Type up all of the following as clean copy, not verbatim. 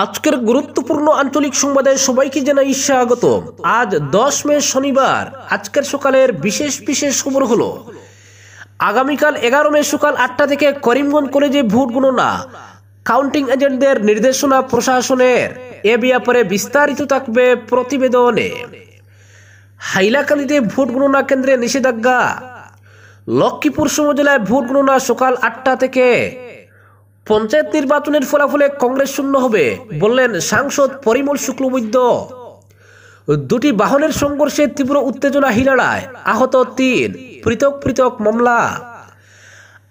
আজকের গুরুত্বপূর্ণ আঞ্চলিক সংবাদে সবাইকে জানাই স্বাগত। আজ 10 মে শনিবার। আজকের সকালের বিশেষ বিশেষ খবর হলো, আগামীকাল 11 মে সকাল 8টা থেকে করিমগঞ্জ কলেজে ভোট গণনা, কাউন্টিং এজেন্টদের নির্দেশনা প্রশাসনের। এ ব্যাপারে বিস্তারিত থাকবে প্রতিবেদনে। হাইলাকান্দিতে ভোট গণনা কেন্দ্রে নিষেধাজ্ঞা। লক্ষ্মীপুর উপজেলায় ভোট গণনা সকাল 8টা থেকে। পঞ্চায়েত নির্বাচনের ফলাফলে কংগ্রেস শূন্য হবে বললেন সাংসদ পরিমল শুক্লবৈদ্য। দুটি বাহনের সংঘর্ষে তীব্র উত্তেজনা হিলাড়ায়, আহত 3, পৃথক পৃথক মামলা।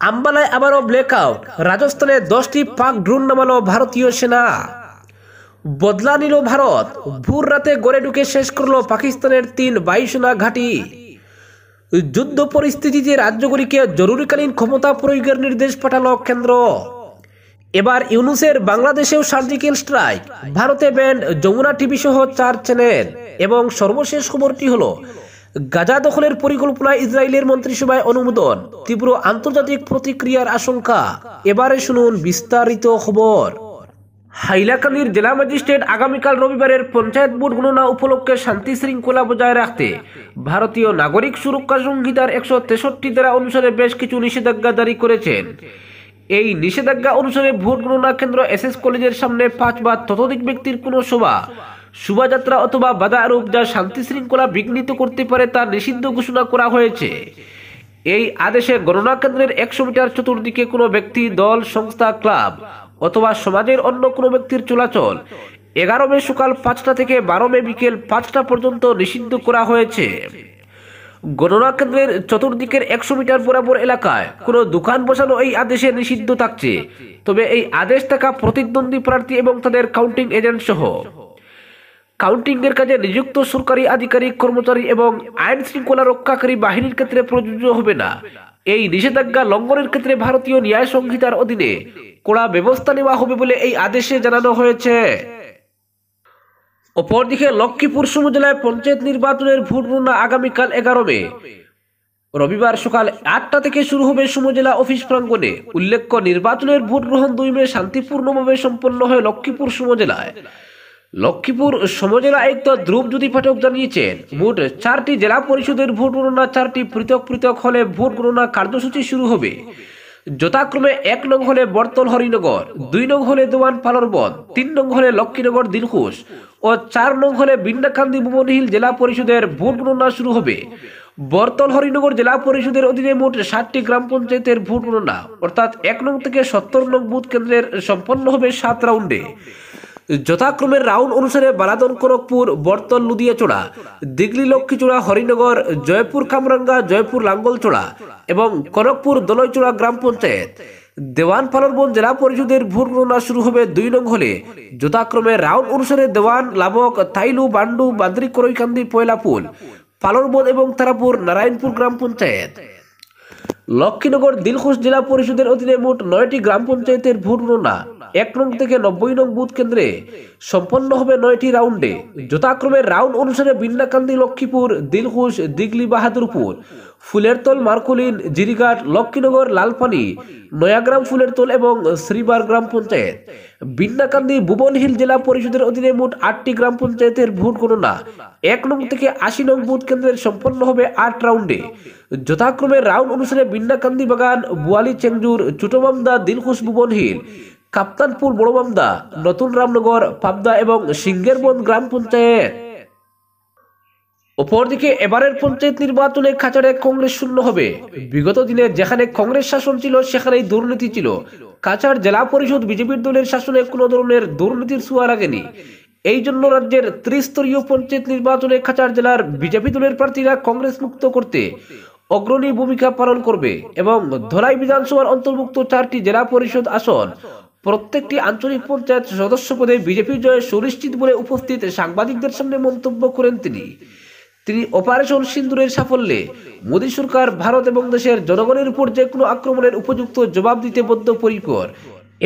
আম্বালায় আবারও ব্ল্যাকআউট, রাজস্থানে 10টি পাক ড্রোন নামালো ভারতীয় সেনা। বদলা নিল ভারত, ভোর রাতে গড়ে ঢুকে শেষ করল পাকিস্তানের 3 বায়ুসেনা ঘাঁটি। যুদ্ধ পরিস্থিতিতে রাজ্যগুলিকে জরুরিকালীন ক্ষমতা প্রয়োগের নির্দেশ পাঠালো কেন্দ্র। এবার ইউনূসের বাংলাদেশেও সার্জিক্যাল স্ট্রাইক, ভারতে ব্যান্ড যমুনা টিভি সহ 4 চ্যানেল। এবং সর্বশেষ খবরটি হলো, গাজা দখলের পরিকল্পনায় ইসরায়েলের মন্ত্রিসভায় অনুমোদন, তীব্র আন্তর্জাতিক প্রতিক্রিয়ার আশঙ্কা। এবারে শুনুন বিস্তারিত খবর। হাইলাকান্দির জেলা ম্যাজিস্ট্রেট আগামীকাল রবিবারের পঞ্চায়েত ভোট গণনা উপলক্ষে শান্তি শৃঙ্খলা বজায় রাখতে ভারতীয় নাগরিক সুরক্ষা সংহিতার 163 ধারা অনুসারে বেশ কিছু নিষেধাজ্ঞা জারি করেছেন। এই নিষেধাজ্ঞা অনুসারে ভোট গণনা কেন্দ্র এসএস কলেজের সামনে 5 বা ততোধিক ব্যক্তির কোনো সভা, শোভাযাত্রা অথবা বাধা আরোপ যা শান্তি শৃঙ্খলা বিঘ্নিত করতে পারে তা নিষিদ্ধ ঘোষণা করা হয়েছে। এই আদেশে গণনা কেন্দ্রের 100 মিটার চতুর্দিকে কোনো ব্যক্তি, দল, সংস্থা, ক্লাব অথবা সমাজের অন্য কোনো ব্যক্তির চলাচল 11 মে সকাল 5টা থেকে 12 মে বিকেল 5টা পর্যন্ত নিষিদ্ধ করা হয়েছে। গণনা কেন্দ্রের চতুর্দিকের 100 মিটার বরাবর এলাকায় কোনো দোকান বসানো এই আদেশে নিষিদ্ধ থাকছে, তবে এই আদেশ থাকা প্রতিদ্বন্দ্বী প্রার্থী এবং তাদের কাউন্টিং এজেন্ট সহ কাউন্টিং এর কাজে নিযুক্ত সরকারি আধিকারিক, কর্মচারী এবং আইন শৃঙ্খলা রক্ষাকারী বাহিনীর ক্ষেত্রে প্রযোজ্য হবে না। এই নিষেধাজ্ঞা লঙ্ঘনের ক্ষেত্রে ভারতীয় ন্যায় সংহিতার অধীনে কড়া ব্যবস্থা নেওয়া হবে বলে এই আদেশে জানানো হয়েছে। অপরদিকে লক্ষ্মীপুর উপজেলায় পঞ্চায়েত নির্বাচনের ভোট গণনা আগামীকাল 11 মে রবিবার সকাল 8টা থেকে শুরু হবে উপজেলা অফিস প্রাঙ্গণে। উল্লেখ্য, নির্বাচনের ভোট গ্রহণ 2 মে শান্তিপূর্ণভাবে সম্পন্ন হয় লক্ষ্মীপুর উপজেলায়। লক্ষ্মীপুর উপজেলা আয়ুক্ত ধ্রুবজ্যোতি পাঠক জানিয়েছেন, মোট 4টি জেলা পরিষদের ভোট গণনা 4টি পৃথক পৃথক হলে ভোট গণনা কার্যসূচি শুরু হবে। যথাক্রমে 1 নং হলে বর্তল হরিনগর, 2 নং হলে দেওয়ান পালরবন, 3 নং হলে লক্ষ্মীনগর দিলখুশ ও 4 নং হলে বিন্নাকান্দি ভুবনহিল জেলা পরিষদের ভোট গণনা শুরু হবে। বর্তল হরিনগর জেলা পরিষদের অধীনে মোট 60টি গ্রাম পঞ্চায়েতের ভোট গণনা অর্থাৎ 1 নং থেকে 70 নং বুথ কেন্দ্রের সম্পন্ন হবে 7 রাউন্ডে। যথাক্রমে রাউন্ড অনুসারে বালাদন খড়গপুর, বর্তল লুদিয়াচড়া, দিগলি লক্ষ্মীচড়া, হরিনগর, জয়পুর কামরাঙ্গা, জয়পুর লাঙ্গলচড়া এবং খড়গপুর দলইচড়া গ্রাম পঞ্চায়েত। দেওয়ান পালরবন জেলা পরিষদের ভোট গণনা শুরু হবে 2 নং হলে। যথাক্রমে রাউন্ড অনুসারে দেওয়ান, লাবক, থাইলু, বান্ডু, বাদ্রি, করইকান্দি, পয়লাপুল, পালরবন এবং তারাপুর নারায়ণপুর গ্রাম পঞ্চায়েত। লক্ষ্মীনগর দিলখুশ জেলা পরিষদের অধীনে মোট 9টি গ্রাম পঞ্চায়েতের ভোট গণনা 1 নং থেকে 90 নং বুথ কেন্দ্রে সম্পন্ন হবে 9টি রাউন্ডে। যথাক্রমে রাউন্ড অনুসারে বিন্নাকান্দি, লক্ষ্মীপুর, দিলখুশ, দিগলি বাহাদুরপুর, ফুলেরতল, মার্কুলিন, জিরিঘাট, লক্ষ্মীনগর, লালপানি, নয়াগ্রাম, ফুলেরতল এবং শ্রীবার গ্রাম পঞ্চায়েত। বিন্নাকান্দি ভুবনহিল জেলা পরিষদের অধীনে মোট 8টি গ্রাম পঞ্চায়েতের ভোট গণনা 1 নং থেকে 80 নং বুথ কেন্দ্রের সম্পন্ন হবে 8 রাউন্ডে। যথাক্রমে রাউন্ড অনুসারে বিন্নাকান্দি বাগান, বোয়ালি, চেংজুর, ছোটমামদা, দিলখুশ, ভুবনহিল, কাপ্তানপুর, বড়মামদা, নতুন রামনগর, পাবদা এবং সিঙ্গেরবন গ্রাম পঞ্চায়েত। অপরদিকে এবারের পঞ্চায়েত নির্বাচনে কাছাড়ে কংগ্রেস শূন্য হবে। বিগত দিনে যেখানে কংগ্রেস শাসন ছিল সেখানেই দুর্নীতি ছিল। কাছাড় জেলা পরিষদ বিজেপির দলের শাসনে কোনো ধরনের দুর্নীতির ছোঁয়া লাগেনি। এই জন্য রাজ্যের ত্রিস্তরীয় পঞ্চায়েত নির্বাচনে কাছাড় জেলার বিজেপি দলের প্রার্থীরা কংগ্রেস মুক্ত করতে অগ্রণী ভূমিকা পালন করবে এবং ধলাই বিধানসভার অন্তর্ভুক্ত 4টি জেলা পরিষদ আসন প্রত্যেকটি আঞ্চলিক পঞ্চায়েত সদস্য পদে বিজেপি জয় সুনিশ্চিত বলে উপস্থিত সাংবাদিকদের সামনে মন্তব্য করেন তিনি অপারেশন সিন্দুরের সাফল্যে মোদী সরকার ভারত এবং দেশের জনগণের উপর যে কোনো আক্রমণের উপযুক্ত জবাব দিতে বদ্ধপরিকর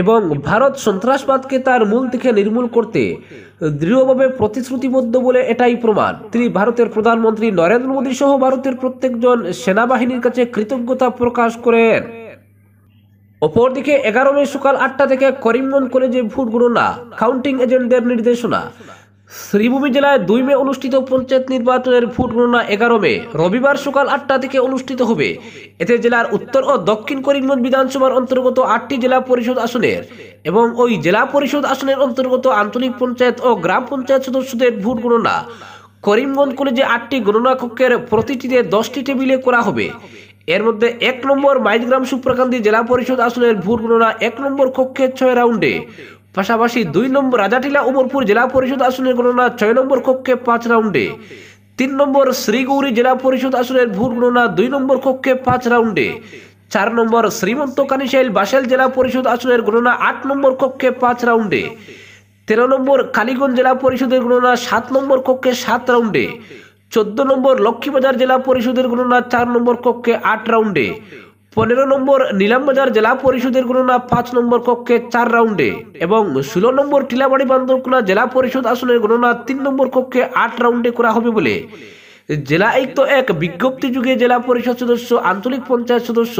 এবং ভারত সন্ত্রাসবাদকে তার মূল থেকে নির্মূল করতে দৃঢ়ভাবে প্রতিশ্রুতিবদ্ধ বলে এটাই প্রমাণ। তিনি ভারতের প্রধানমন্ত্রী নরেন্দ্র মোদী সহ ভারতের প্রত্যেকজন সেনাবাহিনীর কাছে কৃতজ্ঞতা প্রকাশ করেন। অপরদিকে 11 মে সকাল 8টা থেকে করিমগঞ্জ কলেজে ভোট গণনা কাউন্টিং এজেন্টদের নির্দেশনা। শ্রীভূমি জেলায় 2 মে অনুষ্ঠিত পঞ্চায়েত নির্বাচনের ভোট গণনা 11 মে রবিবার সকাল 8টা থেকে অনুষ্ঠিত হবে। এতে জেলার উত্তর ও দক্ষিণ করিমগঞ্জ বিধানসভার অন্তর্গত 8টি জেলা পরিষদ আসনের এবং ওই জেলা পরিষদ আসনের অন্তর্গত আঞ্চলিক পঞ্চায়েত ও গ্রাম পঞ্চায়েত সদস্যদের ভোট গণনা করিমগঞ্জ কলেজে 8টি গণনা কক্ষের প্রতিটিতে 10টি টেবিলে করা হবে। এর মধ্যে 1 নম্বর মাইজগ্রাম সুপ্রাকান্দি জেলা পরিষদ আসনের ভোট গণনা 1 নম্বর কক্ষে 6 রাউন্ডে, পাশাপাশি 2 নম্বর রাজাটিলা উমরপুর জেলা পরিষদ আসনের গণনা 6 নম্বর কক্ষে 5 রাউন্ডে, 3 নম্বর শ্রীগৌরী জেলা পরিষদ আসনের ভোট গণনা 2 নম্বর কক্ষে 5 রাউন্ডে, 4 নম্বর শ্রীমন্ত কানিশাইল বাসেল জেলা পরিষদ আসনের গণনা 8 নম্বর কক্ষে 5 রাউন্ডে, 13 নম্বর কালীগঞ্জ জেলা পরিষদের গণনা 7 নম্বর কক্ষে 7 রাউন্ডে, 14 নম্বর লক্ষ্মীবাজার জেলা পরিষদের গণনা 4 নম্বর কক্ষে 8 রাউন্ডে, 15 নম্বর নীলামবাজার জেলা পরিষদের গণনা 5 নম্বর কক্ষে 4 রাউন্ডে এবং 16 নম্বর টিলাবাড়ি বান্দরকুনা জেলা পরিষদ আসনের গণনা 3 নম্বর কক্ষে 8 রাউন্ডে করা হবে বলে জেলা আয়ুক্ত এক বিজ্ঞপ্তি যুগে জেলা পরিষদ সদস্য, আঞ্চলিক পঞ্চায়েত সদস্য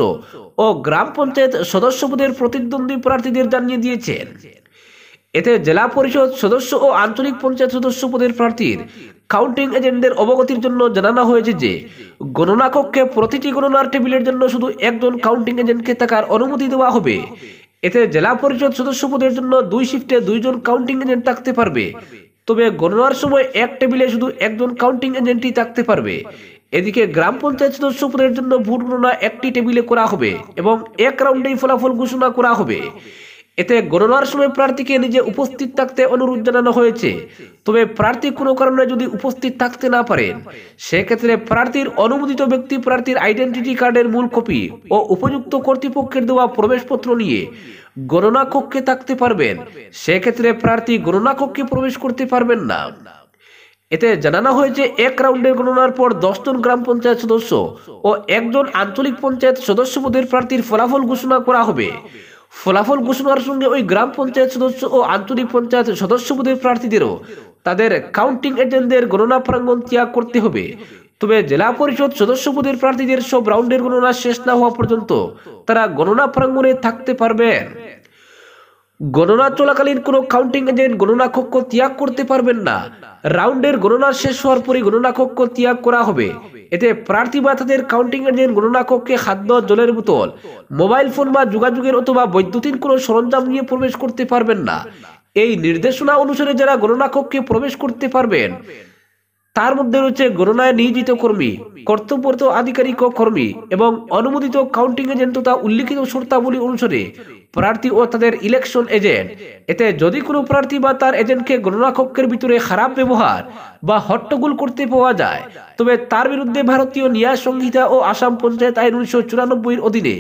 ও গ্রাম পঞ্চায়েত সদস্য পদের প্রতিদ্বন্দ্বী প্রার্থীদের জানিয়ে দিয়েছেন। এতে জেলা পরিষদ সদস্য ও আঞ্চলিক পঞ্চায়েত সদস্য পদের প্রার্থীর কাউন্টিং এজেন্টদের অবগতির জন্য জানানো হয়েছে যে গণনা কক্ষে প্রতিটি গণনার টেবিলের জন্য শুধু একজন কাউন্টিং এজেন্টকে থাকার অনুমতি দেওয়া হবে। এতে জেলা পরিষদ সদস্য পদের জন্য 2 শিফটে 2 জন কাউন্টিং এজেন্ট থাকতে পারবে, তবে গণনার সময় এক টেবিলে শুধু একজন কাউন্টিং এজেন্টই থাকতে পারবে। এদিকে গ্রাম পঞ্চায়েত সদস্য পদের জন্য ভোট গণনা একটি টেবিলে করা হবে এবং 1 রাউন্ডেই ফলাফল ঘোষণা করা হবে। এতে গণনার সময় প্রার্থীকে নিজে উপস্থিত থাকতে অনুরোধ জানানো হয়েছে, তবে প্রার্থী কোনো কারণে যদি উপস্থিত থাকতে না পারেন সেক্ষেত্রে প্রার্থীর অনুমোদিত ব্যক্তি প্রার্থীর আইডেন্টিটি কার্ডের মূল কপি ও উপযুক্ত কর্তৃপক্ষের দেওয়া প্রবেশপত্র নিয়ে গণনা কক্ষে থাকতে পারবেন। সেক্ষেত্রে প্রার্থী গণনা কক্ষে প্রবেশ করতে পারবেন না। এতে জানানো হয়েছে 1 রাউন্ডের গণনার পর 10 জন গ্রাম পঞ্চায়েত সদস্য ও 1 জন আঞ্চলিক পঞ্চায়েত সদস্য পদের প্রার্থীর ফলাফল ঘোষণা করা হবে। ফলাফল ঘোষণার সঙ্গে ওই গ্রাম পঞ্চায়েত সদস্য ও আঞ্চলিক পঞ্চায়েত সদস্য পদের প্রার্থীদেরও তাদের কাউন্টিং এজেন্টদের গণনা প্রাঙ্গণ ত্যাগ করতে হবে। তবে জেলা পরিষদ সদস্য পদের প্রার্থীদের সব রাউন্ডের গণনা শেষ না হওয়া পর্যন্ত তারা গণনা প্রাঙ্গণে থাকতে পারবেন। গণনা চলাকালীন কোনো কাউন্টিং এজেন্ট গণনা কক্ষ ত্যাগ করতে পারবেন না। রাউন্ডের গণনা শেষ হওয়ার পরই গণনা কক্ষ ত্যাগ করা হবে। এতে প্রার্থী বা তাদের কাউন্টিং এজেন্ট গণনা কক্ষে খাদ্য, জলের বোতল, মোবাইল ফোন বা যোগাযোগের অথবা বৈদ্যুতিন কোনো সরঞ্জাম নিয়ে প্রবেশ করতে পারবেন না। এই নির্দেশনা অনুসারে যারা গণনা কক্ষে প্রবেশ করতে পারবেন তার মধ্যে রয়েছে গণনায় নিয়োজিত কর্মী, কর্তব্যরত আধিকারিক ও কর্মী এবং অনুমোদিত কাউন্টিং এজেন্ট তথা উল্লিখিত শর্তাবলী অনুসারে প্রার্থী ও তাদের ইলেকশন এজেন্ট। এতে যদি কোনো প্রার্থী বা তার এজেন্টকে গণনা কক্ষের ভিতরে খারাপ ব্যবহার বা হট্টগোল করতে পাওয়া যায় তবে তার বিরুদ্ধে ভারতীয় ন্যায় সংহিতা ও আসাম পঞ্চায়েত আইন 1994 অধীনে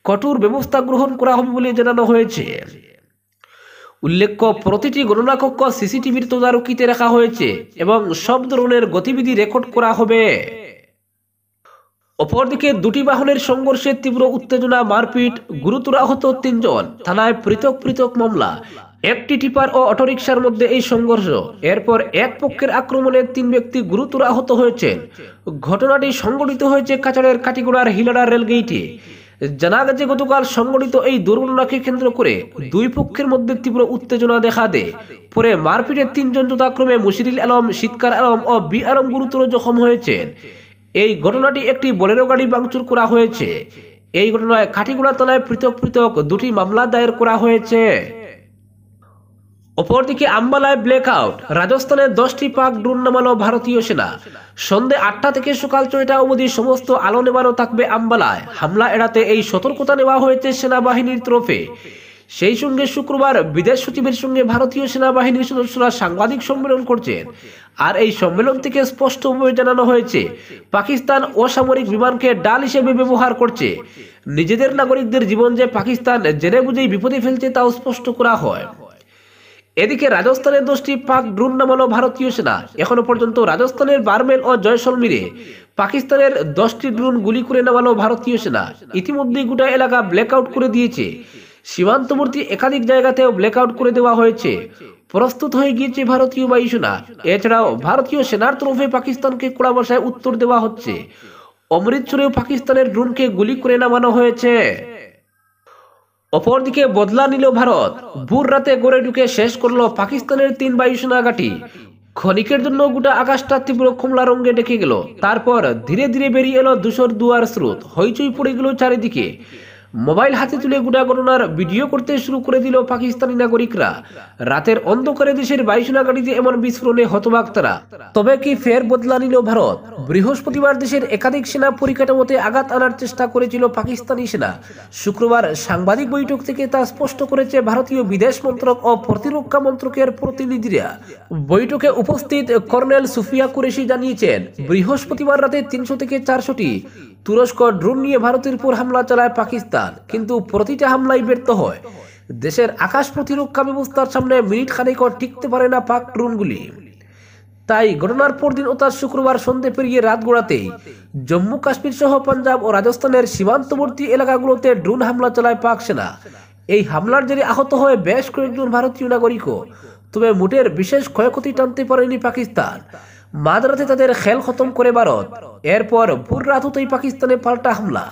কঠোর ব্যবস্থা গ্রহণ করা হবে বলে জানানো হয়েছে। উল্লেখ্য, প্রতিটি গণনা কক্ষ সিসিটিভির তদারকিতে রাখা হয়েছে এবং সব ধরনের গতিবিধি রেকর্ড করা হবে। অপরদিকে 2টি বাহনের সংঘর্ষে তীব্র উত্তেজনা, মারপিট, গুরুতর আহত 3 জন, থানায় পৃথক পৃথক মামলা। একটি টিপার ও অটোরিকশার মধ্যে এই সংঘর্ষ। এরপর এক পক্ষের আক্রমণে 3 ব্যক্তি গুরুতর আহত হয়েছেন। ঘটনাটি সংঘটিত হয়েছে কাছাড়ের কাটিগড়ার হিলাড়া রেলগেইটে। জানা গেছে গতকাল সংঘটিত এই দুর্ঘটনাকে কেন্দ্র করে 2 পক্ষের মধ্যে তীব্র উত্তেজনা দেখা দেয়। পরে মারপিটে 3 জন যথাক্রমে মুশিরুল আলম, শীতকার আলম ও বি আলম গুরুতর জখম হয়েছেন। এই ঘটনাটি একটি বোলেরো গাড়ি ভাঙচুর করা হয়েছে। এই ঘটনায় কাটিগড়া থানায় পৃথক পৃথক 2টি মামলা দায়ের করা হয়েছে। অপরদিকে আম্বালায় ব্ল্যাকআউট, রাজস্থানে 10টি পাক ড্রোন নামালো ভারতীয় সেনা। সন্ধ্যে 8টা থেকে সকাল 6টা অবধি সমস্ত আলো নেবানো থাকবে আম্বালায়। হামলা এড়াতে এই সতর্কতা নেওয়া হয়েছে সেনাবাহিনীর তরফে। সেই সঙ্গে শুক্রবার বিদেশ সচিবের সঙ্গে ভারতীয় সেনাবাহিনীর সদস্যরা সাংবাদিক সম্মেলন করছেন। আর এই সম্মেলন থেকে স্পষ্টভাবে জানানো হয়েছে পাকিস্তান অসামরিক বিমানকে ডাল হিসেবে ব্যবহার করছে। নিজেদের নাগরিকদের জীবন যে পাকিস্তান জেনে বুঝেই বিপদে ফেলছে তাও স্পষ্ট করা হয়। এদিকে রাজস্থানের 10টি পাক ড্রোন নামালো ভারতীয় সেনা। এখনো পর্যন্ত রাজস্থানের বারমেল ও জয়সলমীরে পাকিস্তানের 10টি ড্রোন গুলি করে নামালো ভারতীয় সেনা। ইতিমধ্যেই গোটা এলাকা ব্ল্যাকআউট করে দিয়েছে। সীমান্তবর্তী একাধিক জায়গাতেও ব্ল্যাকআউট করে দেওয়া হয়েছে। প্রস্তুত হয়ে গিয়েছে ভারতীয় বায়ুসেনা। এছাড়াও ভারতীয় সেনার তরফে পাকিস্তানকে কড়া ভাষায় উত্তর দেওয়া হচ্ছে। অমৃতসরেও পাকিস্তানের ড্রোনকে গুলি করে নামানো হয়েছে। অপরদিকে বদলা নিল ভারত। ভোর রাতে গড়ে ঢুকে শেষ করলো পাকিস্তানের 3 বায়ুসেনা ঘাঁটি। ক্ষণিকের জন্য গোটা আকাশটা তীব্র কমলা রঙে ডেকে গেল। তারপর ধীরে ধীরে বেরিয়ে এলো ধূসর দুয়ার স্রোত। হইচই পড়ে গেল চারিদিকে। মোবাইল হাতে তুলে গোটা ঘটনার ভিডিও করতে শুরু করে দিল পাকিস্তানি নাগরিকরা। রাতের অন্ধকারে দেশের বায়ুসেনা ঘাঁটিতে এমন বিস্ফোরণে হতবাক তারা। তবে কি ফের বদলা নিল ভারত? বৃহস্পতিবার দেশের একাধিক সেনা পরিকাঠামোতে আঘাত আনার চেষ্টা করেছিল পাকিস্তানি সেনা। শুক্রবার সাংবাদিক বৈঠক থেকে তা স্পষ্ট করেছে ভারতীয় বিদেশ মন্ত্রক ও প্রতিরক্ষা মন্ত্রকের প্রতিনিধিরা। বৈঠকে উপস্থিত কর্নেল সুফিয়া কুরেশি জানিয়েছেন, বৃহস্পতিবার রাতে 300 থেকে 400টি তুরস্ক ড্রোন নিয়ে ভারতের উপর হামলা চালায় পাকিস্তান, কিন্তু প্রতিটা হামলাই ব্যর্থ হয়। দেশের আকাশ প্রতিরক্ষা ব্যবস্থার সামনে মিনিট খানেকও টিকতে পারে না পাক ড্রোনগুলি। তাই ঘটনার পরদিন অর্থাৎ শুক্রবার সন্ধ্যে পেরিয়ে রাত গড়াতেই জম্মু কাশ্মীর সহ পাঞ্জাব ও রাজস্থানের সীমান্তবর্তী এলাকাগুলোতে ড্রোন হামলা চালায় পাক সেনা। এই হামলার জেরে আহত হয় বেশ কয়েকজন ভারতীয় নাগরিকও। তবে মোটের বিশেষ ক্ষয়ক্ষতি টানতে পারেনি পাকিস্তান। মাঝরাতে তাদের খেল খতম করে ভারত। এরপর ভোর রাত হতেই পাকিস্তানে পাল্টা হামলা।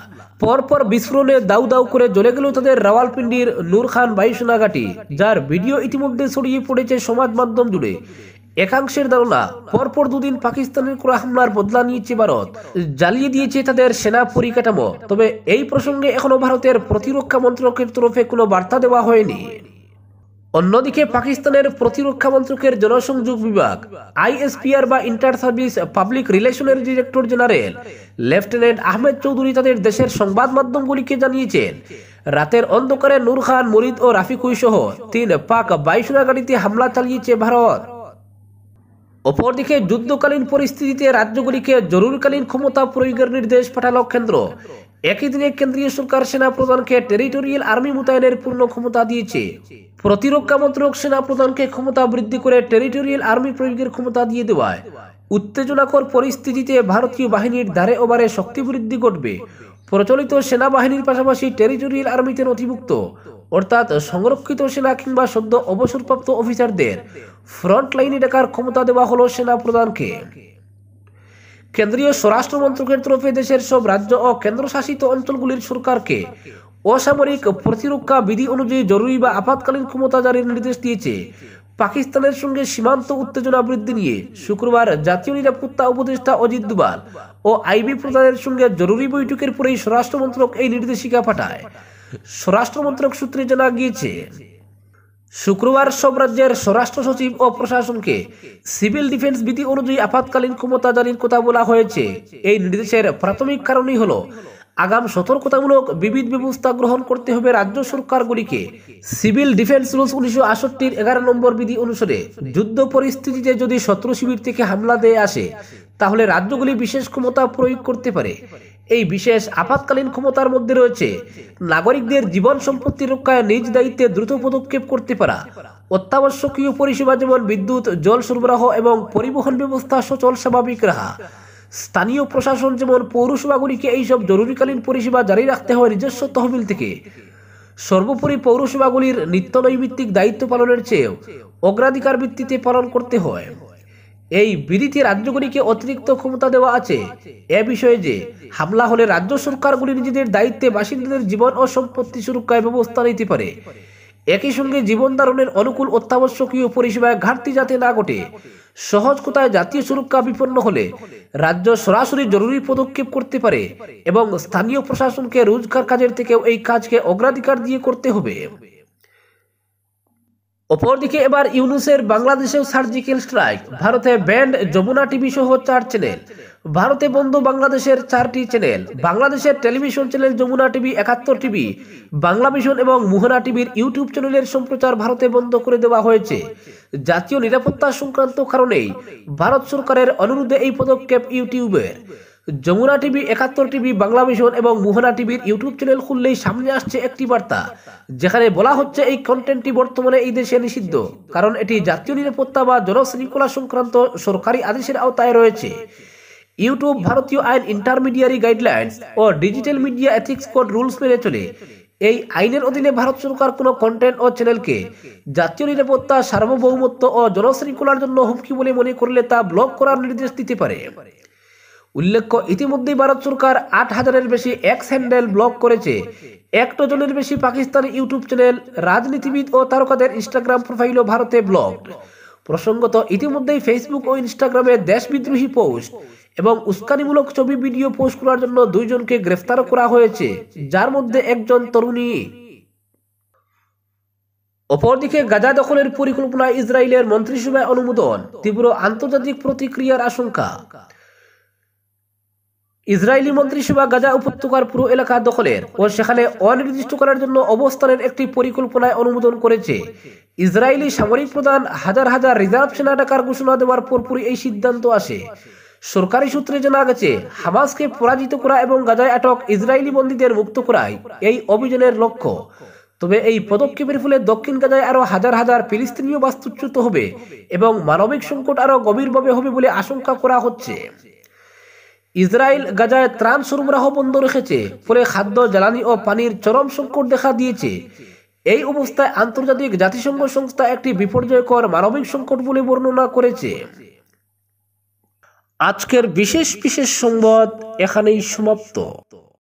পরপর বিস্ফোরণে দাউ দাউ করে জ্বলে গেল তাদের রাওয়ালপিন্ডির নূর খান বায়ুসেনা ঘাঁটি, যার ভিডিও ইতিমধ্যে ছড়িয়ে পড়েছে সমাজ মাধ্যম জুড়ে। একাংশের ধারণা, পরপর দুদিন পাকিস্তানের করা হামলার বদলা নিয়েছে ভারত, জ্বালিয়ে দিয়েছে তাদের সেনা পরিকাঠামো। তবে এই প্রসঙ্গে এখনো ভারতের প্রতিরক্ষা মন্ত্রকের তরফে কোনো বার্তা দেওয়া হয়নি। অন্যদিকে পাকিস্তানের প্রতিরক্ষা মন্ত্রকের জনসংযোগ বিভাগ আইএসপিআর বা ইন্টার সার্ভিস পাবলিক রিলেশনের director general lieutenant Ahmed Chowdhury তাদের দেশের সংবাদ মাধ্যমগুলিকে জানিয়েছেন, রাতের অন্ধকারে নূর খান, মরিদ ও রাফিকুই সহ 3 পাক বায়ুসেনা ঘাঁটিতে হামলা চালিয়েছে ভারত। অপরদিকে যুদ্ধকালীন পরিস্থিতিতে রাজ্যগুলিকে জরুরিকালীন ক্ষমতা প্রয়োগের নির্দেশ পাঠালো কেন্দ্র। একই দিনে কেন্দ্রীয় সরকার সেনা প্রধানকে টেরিটোরিয়াল আর্মি মোতায়েনের পূর্ণ ক্ষমতা দিয়েছে। প্রতিরক্ষা মন্ত্রক সেনা প্রধানকে ক্ষমতা বৃদ্ধি করে টেরিটোরিয়াল আর্মি প্রয়োগের ক্ষমতা দিয়ে দেওয়ায় উত্তেজনাকর পরিস্থিতিতে ভারতীয় বাহিনীর ধারে ওবারে শক্তি বৃদ্ধি ঘটবে। প্রচলিত সেনাবাহিনীর পাশাপাশি টেরিটোরিয়াল আর্মিতে নথিভুক্ত অর্থাৎ সংরক্ষিত সেনা কিংবা সদ্য অবসরপ্রাপ্ত অফিসারদের ফ্রন্ট লাইনে ডাকার ক্ষমতা দেওয়া হলো সেনা প্রধানকে। কেন্দ্রীয় স্বরাষ্ট্র মন্ত্রকের তরফে দেশের সব রাজ্য ও কেন্দ্রশাসিত অঞ্চলগুলির সরকারকে অসামরিক প্রতিরক্ষা বিধি অনুযায়ী জরুরি বা আপাতকালীন ক্ষমতা জারির নির্দেশ দিয়েছে। পাকিস্তানের সঙ্গে সীমান্ত উত্তেজনা বৃদ্ধি নিয়ে শুক্রবার জাতীয় নিরাপত্তা উপদেষ্টা অজিত দোভাল ও আইবি প্রধানের সঙ্গে জরুরি বৈঠকের পরেই স্বরাষ্ট্র মন্ত্রক এই নির্দেশিকা পাঠায়। স্বরাষ্ট্র মন্ত্রক সূত্রে জানা গিয়েছে, শুক্রবার সব রাজ্যের স্বরাষ্ট্র সচিব ও প্রশাসনকে সিভিল ডিফেন্স বিধি অনুযায়ী আপাতকালীন ক্ষমতা জারির কথা বলা হয়েছে। এই নির্দেশের প্রাথমিক কারণই হলো আগাম সতর্কতামূলক বিবিধ ব্যবস্থা গ্রহণ করতে হবে রাজ্য সরকারগুলিকে। সিভিল ডিফেন্স রুলস 1968 11 নম্বর বিধি অনুসারে যুদ্ধ পরিস্থিতিতে যদি শত্রু শিবির থেকে হামলা দিয়ে আসে, তাহলে রাজ্যগুলি বিশেষ ক্ষমতা প্রয়োগ করতে পারে। এই বিশেষ আপাতকালীন ক্ষমতার মধ্যে রয়েছে নাগরিকদের জীবন সম্পত্তি রক্ষায় নিজ দায়িত্বে দ্রুত পদক্ষেপ করতে পারা, অত্যাবশ্যকীয় পরিষেবা যেমন বিদ্যুৎ, জল সরবরাহ এবং পরিবহন ব্যবস্থা সচল স্বাভাবিক রাখা, স্থানীয় প্রশাসন যেমন পৌরসভাগুলিকে এইসব জরুরিকালীন পরিষেবা জারি রাখতে হয় নিজস্ব তহবিল থেকে। সর্বোপরি পৌরসভাগুলির নিত্যনৈমিত্তিক দায়িত্ব পালনের চেয়েও অগ্রাধিকার ভিত্তিতে পালন করতে হয়। এই বিধিতে রাজ্যগুলিকে অতিরিক্ত ক্ষমতা দেওয়া আছে এ বিষয়ে যে হামলা হলে রাজ্য সরকারগুলি নিজেদের দায়িত্বে বাসিন্দাদের জীবন ও সম্পত্তি সুরক্ষায় ব্যবস্থা নিতে পারে। একই সঙ্গে জীবন ধারণের অনুকূল অত্যাবশ্যকীয় পরিষেবায় ঘাটতি যাতে না ঘটে। সহজ কথায়, জাতীয় সুরক্ষা বিপন্ন হলে রাজ্য সরাসরি জরুরি পদক্ষেপ করতে পারে এবং স্থানীয় প্রশাসনকে রোজগার কাজের থেকেও এই কাজকে অগ্রাধিকার দিয়ে করতে হবে। অপরদিকে এবার ইউনূসের বাংলাদেশেও সার্জিক্যাল স্ট্রাইক। ভারতে ব্যান্ড যমুনা টিভি সহ 4 চ্যানেল। ভারতে বন্ধ বাংলাদেশের 4টি চ্যানেল। বাংলাদেশের television channel Jamuna TV, 71 TV, Bangla Vision এবং মোহনা টিভির ইউটিউব চ্যানেলের সম্প্রচার ভারতে বন্ধ করে দেওয়া হয়েছে। জাতীয় নিরাপত্তা সংক্রান্ত কারণেই ভারত সরকারের অনুরোধে এই পদক্ষেপ ইউটিউবের। Jamuna TV, 71 TV, Bangla Vision এবং মোহনা টিভির ইউটিউব চ্যানেল খুললেই সামনে আসছে একটি বার্তা, যেখানে বলা হচ্ছে এই কন্টেন্টটি বর্তমানে এই দেশে নিষিদ্ধ, কারণ এটি জাতীয় নিরাপত্তা বা জনশৃঙ্খলা সংক্রান্ত সরকারি আদেশের আওতায় রয়েছে। ইউটিউব ভারতীয় আইন, ইন্টারমিডিয়ারি গাইডলাইন্স ও digital media ethics code rules মেনে চলে। এই আইনের অধীনে ভারত সরকার কোনো কন্টেন্ট ও চ্যানেলকে জাতীয় নিরাপত্তা, সার্বভৌমত্ব ও জনশৃঙ্খলার জন্য হুমকি বলে মনে করলে তা ব্লক করার নির্দেশ দিতে পারে। উল্লেখ্য, ইতিমধ্যেই ভারত সরকার 8,000-এর বেশি এক্স হ্যান্ডেল ব্লক করেছে। 1 ডজনের বেশি পাকিস্তানি ইউটিউব চ্যানেল, রাজনীতিবিদ ও তারকাদের ইনস্টাগ্রাম প্রোফাইলও ভারতে ব্লক। প্রসঙ্গত, ইতিমধ্যেই ফেসবুক ও ইনস্টাগ্রামে দেশবিদ্রোহী পোস্ট এবং উস্কানিমূলক ছবি ভিডিও পোস্ট করার জন্য 2 জনকে গ্রেফতার করা হয়েছে, যার মধ্যে একজন তরুণী। অপরদিকে গাজা দখলের পরিকল্পনায় ইসরায়েলের মন্ত্রিসভায় অনুমোদন, তীব্র আন্তর্জাতিক প্রতিক্রিয়ার আশঙ্কা। ইসরায়েলি মন্ত্রিসভা গাজা উপত্যকার পুরো এলাকা দখলের ও সেখানে অনির্দিষ্টকালের জন্য অবস্থানের একটি পরিকল্পনায় অনুমোদন করেছে। ইসরায়েলি সামরিক প্রধান হাজার হাজার রিজার্ভ সেনা ডাকার ঘোষণা দেওয়ার পরপরই এই সিদ্ধান্ত আসে। সরকারি সূত্রে জানা গেছে, হামাসকে পরাজিত করা এবং গাজায় আটক ইসরায়েলি বন্দীদের মুক্ত করাই এই অভিযানের লক্ষ্য। তবে এই পদক্ষেপের ফলে দক্ষিণ গাজায় আরও হাজার হাজার ফিলিস্তিনীয় বাস্তুচ্যুত হবে এবং মানবিক সংকট আরও গভীরভাবে হবে বলে আশঙ্কা করা হচ্ছে। ইসরায়েল গাজায় ত্রাণ সরবরাহ বন্ধ রেখেছে, ফলে খাদ্য, জ্বালানি ও পানির চরম সংকট দেখা দিয়েছে। এই অবস্থায় আন্তর্জাতিক জাতিসংঘ সংস্থা একটি বিপর্যয়কর মানবিক সংকট বলে বর্ণনা করেছে। আজকের বিশেষ সংবাদ এখানেই সমাপ্ত।